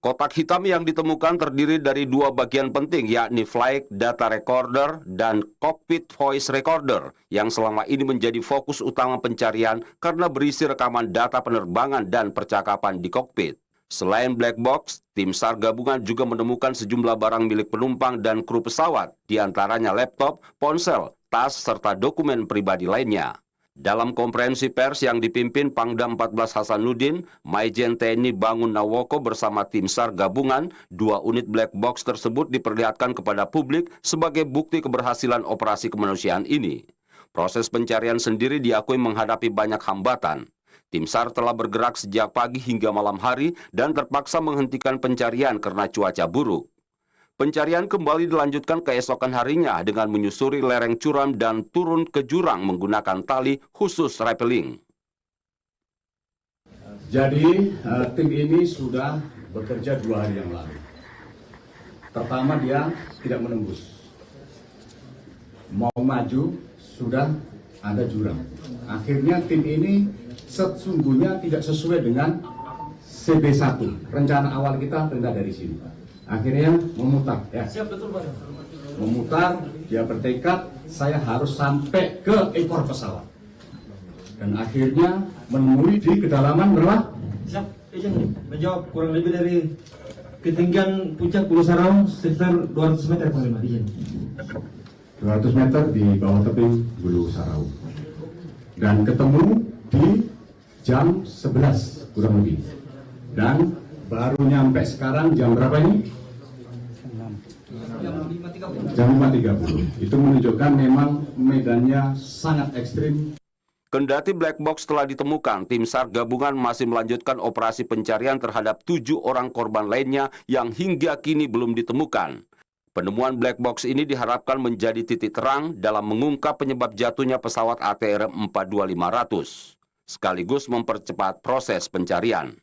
Kotak hitam yang ditemukan terdiri dari dua bagian penting, yakni flight data recorder dan cockpit voice recorder, yang selama ini menjadi fokus utama pencarian karena berisi rekaman data penerbangan dan percakapan di kokpit. Selain black box, tim SAR gabungan juga menemukan sejumlah barang milik penumpang dan kru pesawat, diantaranya laptop, ponsel, tas, serta dokumen pribadi lainnya. Dalam konferensi pers yang dipimpin Pangdam 14 Hasanuddin, Maijen TNI Bangun Nawoko bersama tim SAR gabungan, dua unit black box tersebut diperlihatkan kepada publik sebagai bukti keberhasilan operasi kemanusiaan ini. Proses pencarian sendiri diakui menghadapi banyak hambatan. Tim SAR telah bergerak sejak pagi hingga malam hari dan terpaksa menghentikan pencarian karena cuaca buruk. Pencarian kembali dilanjutkan keesokan harinya dengan menyusuri lereng curam dan turun ke jurang menggunakan tali khusus rappelling. Jadi tim ini sudah bekerja 2 hari yang lalu. Pertama, dia tidak menembus. Mau maju sudah ada jurang. Akhirnya tim ini sesungguhnya tidak sesuai dengan CB1. Rencana awal kita rendah dari sini. Akhirnya memutar, ya. Siap, betul, Pak. Memutar, dia bertekad, saya harus sampai ke ekor pesawat. Dan akhirnya menemui di kedalaman berapa? Siap, izin menjawab kurang lebih dari ketinggian puncak Pulau Sarau sekitar 200 meter, Pak. Izin. 200 meter di bawah tebing Pulau Sarau. Dan ketemu di jam 11 kurang lebih. Dan baru nyampe sekarang jam berapa ini? Jam 5.30. Itu menunjukkan memang medannya sangat ekstrim. Kendati black box telah ditemukan, tim SAR gabungan masih melanjutkan operasi pencarian terhadap 7 orang korban lainnya yang hingga kini belum ditemukan. Penemuan black box ini diharapkan menjadi titik terang dalam mengungkap penyebab jatuhnya pesawat ATR 42500, sekaligus mempercepat proses pencarian.